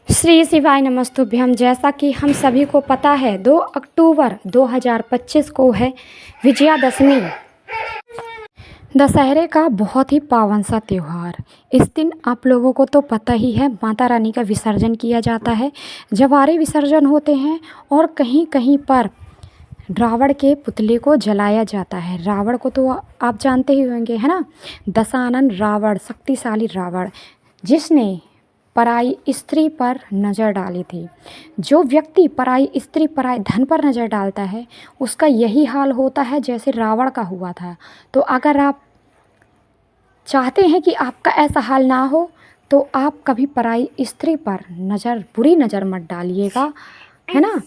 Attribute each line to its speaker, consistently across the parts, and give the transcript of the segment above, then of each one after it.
Speaker 1: श्री शिवाय नमस्तुभ्यम। जैसा कि हम सभी को पता है 2 अक्टूबर 2025 को है विजयादशमी, दशहरे का बहुत ही पावन सा त्यौहार। इस दिन आप लोगों को तो पता ही है माता रानी का विसर्जन किया जाता है, जवारे विसर्जन होते हैं और कहीं कहीं पर रावण के पुतले को जलाया जाता है। रावण को तो आप जानते ही होंगे, है ना। दशानन रावण, शक्तिशाली रावण, जिसने पराई स्त्री पर नज़र डाली थी। जो व्यक्ति पराई स्त्री, पराई धन पर नज़र डालता है, उसका यही हाल होता है जैसे रावण का हुआ था। तो अगर आप चाहते हैं कि आपका ऐसा हाल ना हो, तो आप कभी पराई स्त्री पर बुरी नज़र मत डालिएगा, है ना।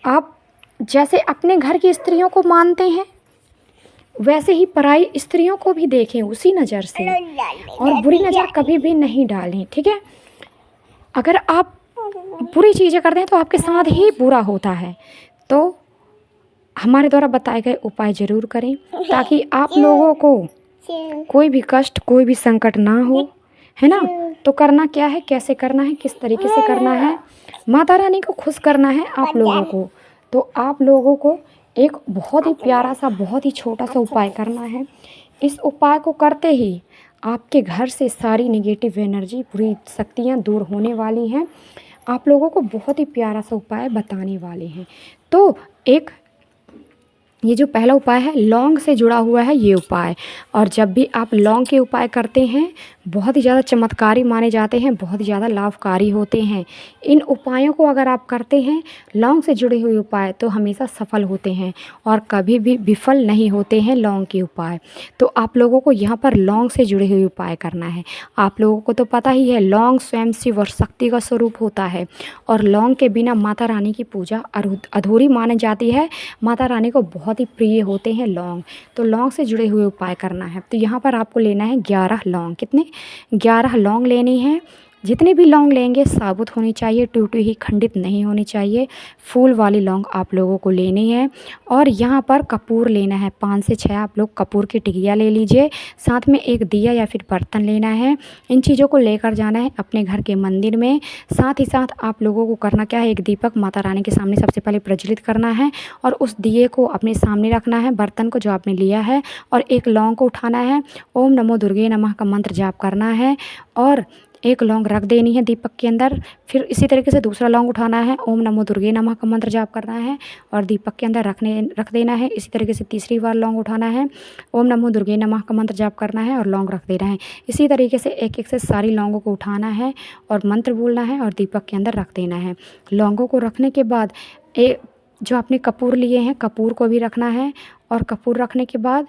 Speaker 1: आप जैसे अपने घर की स्त्रियों को मानते हैं, वैसे ही पराई स्त्रियों को भी देखें उसी नज़र से, और बुरी नज़र कभी भी नहीं डालें, ठीक है। अगर आप बुरी चीज़ें करते हैं तो आपके साथ ही बुरा होता है। तो हमारे द्वारा बताए गए उपाय ज़रूर करें, ताकि आप लोगों को कोई भी कष्ट, कोई भी संकट ना हो, है ना। तो करना क्या है, कैसे करना है, किस तरीके से करना है, माता रानी को खुश करना है आप लोगों को। तो आप लोगों को एक बहुत ही प्यारा सा, बहुत ही छोटा सा उपाय करना है। इस उपाय को करते ही आपके घर से सारी नेगेटिव एनर्जी, बुरी शक्तियाँ दूर होने वाली हैं। आप लोगों को बहुत ही प्यारा सा उपाय बताने वाले हैं। तो ये जो पहला उपाय है, लौंग से जुड़ा हुआ है ये उपाय। और जब भी आप लौंग के उपाय करते हैं, बहुत ही ज़्यादा चमत्कारी माने जाते हैं, बहुत ही ज़्यादा लाभकारी होते हैं। इन उपायों को अगर आप करते हैं, लौंग से जुड़े हुए उपाय, तो हमेशा सफल होते हैं और कभी भी विफल नहीं होते हैं लौंग के उपाय। तो आप लोगों को यहाँ पर लौंग से जुड़े हुए उपाय करना है। आप लोगों को तो पता ही है, लौंग स्वयं शिव और शक्ति का स्वरूप होता है, और लौंग के बिना माता रानी की पूजा अधूरी मानी जाती है। माता रानी को बहुत ही प्रिय होते हैं लौंग। तो लौंग से जुड़े हुए उपाय करना है। तो यहाँ पर आपको लेना है 11 लौंग। कितने? 11 लौंग लेनी है। जितने भी लौंग लेंगे साबुत होनी चाहिए, टूटी हुई खंडित नहीं होनी चाहिए। फूल वाली लौंग आप लोगों को लेनी है। और यहाँ पर कपूर लेना है, 5 से 6 आप लोग कपूर की टिकिया ले लीजिए। साथ में एक दिया या फिर बर्तन लेना है। इन चीज़ों को लेकर जाना है अपने घर के मंदिर में। साथ ही साथ आप लोगों को करना क्या है, एक दीपक माता रानी के सामने सबसे पहले प्रज्वलित करना है, और उस दिए को अपने सामने रखना है, बर्तन को जो आपने लिया है, और एक लौंग को उठाना है। ओम नमो दुर्गे नमः का मंत्र जाप करना है, और एक लौंग रख देनी है दीपक के अंदर। फिर इसी तरीके से दूसरा लौंग उठाना है, ओम नमो दुर्गे नमः का मंत्र जाप करना है और दीपक के अंदर रख देना है। इसी तरीके से तीसरी बार लौंग उठाना है, ओम नमो दुर्गे नमः का मंत्र जाप करना है और लौंग रख देना है। इसी तरीके से एक एक से सारी लौंगों को उठाना है और मंत्र बोलना है और दीपक के अंदर रख देना है। लौंगों को रखने के बाद जो आपने कपूर लिए हैं, कपूर को भी रखना है, और कपूर रखने के बाद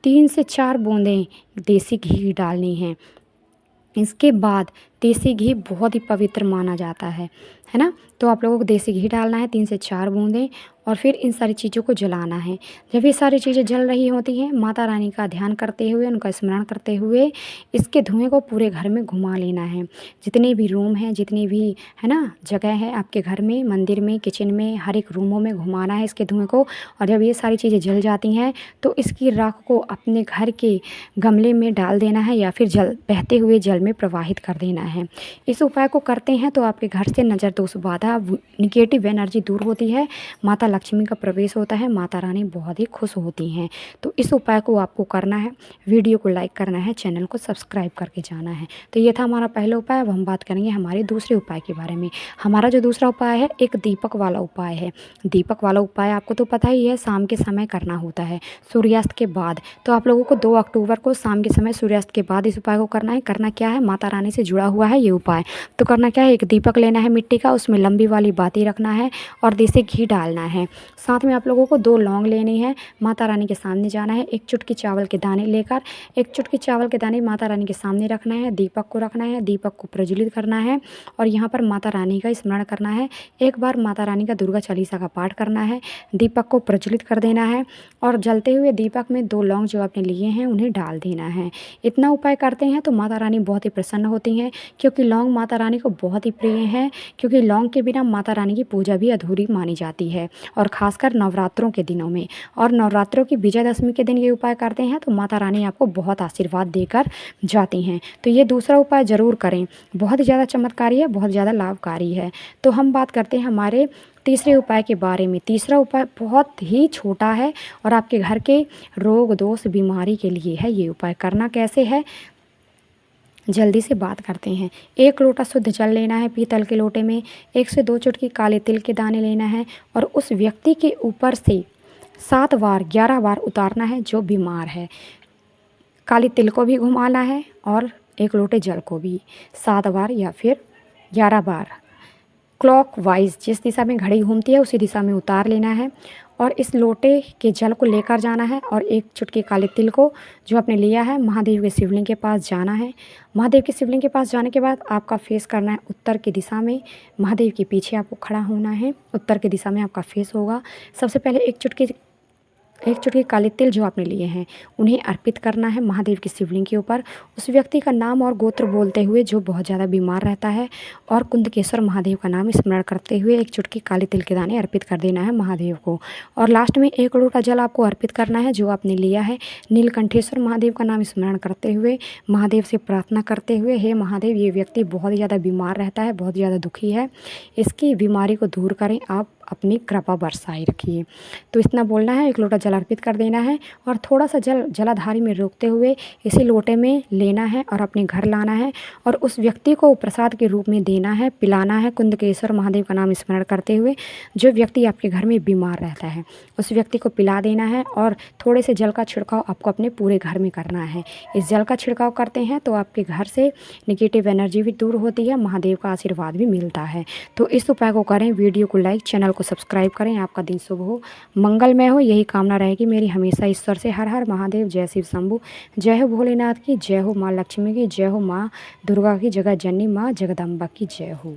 Speaker 1: 3 से 4 बूंदें देसी घी की डालनी है। इसके बाद देसी घी बहुत ही पवित्र माना जाता है ना। तो आप लोगों को देसी घी डालना है 3 से 4 बूंदें, और फिर इन सारी चीज़ों को जलाना है। जब ये सारी चीज़ें जल रही होती हैं, माता रानी का ध्यान करते हुए, उनका स्मरण करते हुए, इसके धुएं को पूरे घर में घुमा लेना है। जितने भी रूम हैं, जितनी भी है ना जगह है आपके घर में, मंदिर में, किचन में, हर एक रूमों में घुमाना है इसके धुएं को। और जब ये सारी चीज़ें जल जाती हैं, तो इसकी राख को अपने घर के गमले में डाल देना है, या फिर बहते हुए जल में प्रवाहित कर देना है। इस उपाय को करते हैं तो आपके घर से नज़र दोष, बाधा, निगेटिव एनर्जी दूर होती है, माता लक्ष्मी का प्रवेश होता है, माता रानी बहुत ही खुश होती हैं। तो इस उपाय को आपको करना है, वीडियो को लाइक करना है, चैनल को सब्सक्राइब करके जाना है। तो ये था हमारा पहला उपाय। अब हम बात करेंगे हमारे दूसरे उपाय के बारे में। हमारा जो दूसरा उपाय है, एक दीपक वाला उपाय है। दीपक वाला उपाय आपको तो पता ही है, शाम के समय करना होता है, सूर्यास्त के बाद। तो आप लोगों को 2 अक्टूबर को शाम के समय सूर्यास्त के बाद इस उपाय को करना है। करना क्या है, माता रानी से जुड़ा हुआ है ये उपाय। तो करना क्या है, एक दीपक लेना है मिट्टी का, उसमें लंबी वाली बाती रखना है और देसी घी डालना है। साथ में आप लोगों को 2 लौंग लेनी है, माता रानी के सामने जाना है, एक चुटकी चावल के दाने लेकर, एक चुटकी चावल के दाने माता रानी के सामने रखना है, दीपक को रखना है, दीपक को प्रज्वलित करना है, और यहाँ पर माता रानी का स्मरण करना है। एक बार माता रानी का दुर्गा चालीसा का पाठ करना है, दीपक को प्रज्वलित कर देना है, और जलते हुए दीपक में 2 लौंग जो आपने लिए हैं उन्हें डाल देना है। इतना उपाय करते हैं तो माता रानी बहुत ही प्रसन्न होती हैं, क्योंकि लौंग माता रानी को बहुत ही प्रिय है, क्योंकि लौंग के बिना माता रानी की पूजा भी अधूरी मानी जाती है, और ख़ासकर नवरात्रों के दिनों में। और नवरात्रों की विजयदशमी के दिन ये उपाय करते हैं तो माता रानी आपको बहुत आशीर्वाद देकर जाती हैं। तो ये दूसरा उपाय ज़रूर करें, बहुत ही ज़्यादा चमत्कारी है, बहुत ज़्यादा लाभकारी है। तो हम बात करते हैं हमारे तीसरे उपाय के बारे में। तीसरा उपाय बहुत ही छोटा है और आपके घर के रोग दोष बीमारी के लिए है। ये उपाय करना कैसे है, जल्दी से बात करते हैं। 1 लोटा शुद्ध जल लेना है पीतल के लोटे में, 1 से 2 चुटकी काले तिल के दाने लेना है और उस व्यक्ति के ऊपर से 7 बार 11 बार उतारना है जो बीमार है। काले तिल को भी घुमाना है और 1 लोटे जल को भी 7 बार या फिर 11 बार क्लॉकवाइज, जिस दिशा में घड़ी घूमती है उसी दिशा में उतार लेना है। और इस लोटे के जल को लेकर जाना है और 1 चुटकी काले तिल को जो आपने लिया है महादेव के शिवलिंग के पास जाना है। महादेव के शिवलिंग के पास जाने के बाद आपका फेस करना है उत्तर की दिशा में। महादेव के पीछे आपको खड़ा होना है, उत्तर की दिशा में आपका फेस होगा। सबसे पहले 1 चुटकी काले तिल जो आपने लिए हैं उन्हें अर्पित करना है महादेव की शिवलिंग के ऊपर। उस व्यक्ति का नाम और गोत्र बोलते हुए जो बहुत ज़्यादा बीमार रहता है, और कुंदकेश्वर महादेव का नाम स्मरण करते हुए 1 चुटकी काले तिल के दाने अर्पित कर देना है महादेव को। और लास्ट में 1 लोटा जल आपको अर्पित करना है जो आपने लिया है। नीलकंठेश्वर महादेव का नाम स्मरण करते हुए महादेव से प्रार्थना करते हुए, हे महादेव, ये व्यक्ति बहुत ही ज़्यादा बीमार रहता है, बहुत ज़्यादा दुखी है, इसकी बीमारी को दूर करें, आप अपनी कृपा बरसाए रखिए। तो इतना बोलना है, 1 लोटा जल अर्पित कर देना है और थोड़ा सा जल जलाधारी में रोकते हुए इसी लोटे में लेना है और अपने घर लाना है और उस व्यक्ति को प्रसाद के रूप में देना है, पिलाना है। कुंदकेश्वर महादेव का नाम स्मरण करते हुए जो व्यक्ति आपके घर में बीमार रहता है उस व्यक्ति को पिला देना है और थोड़े से जल का छिड़काव आपको अपने पूरे घर में करना है। इस जल का छिड़काव करते हैं तो आपके घर से नेगेटिव एनर्जी भी दूर होती है, महादेव का आशीर्वाद भी मिलता है। तो इस उपाय को करें, वीडियो को लाइक, चैनल को सब्सक्राइब करें। आपका दिन शुभ हो, मंगलमय हो, यही कामना रहेगी मेरी हमेशा ईश्वर से। हर हर महादेव, जय शिव शंभू। जय हो भोलेनाथ की, जय हो माँ लक्ष्मी की, जय हो माँ दुर्गा की, जगत जननी माँ जगदम्बा की जय हो।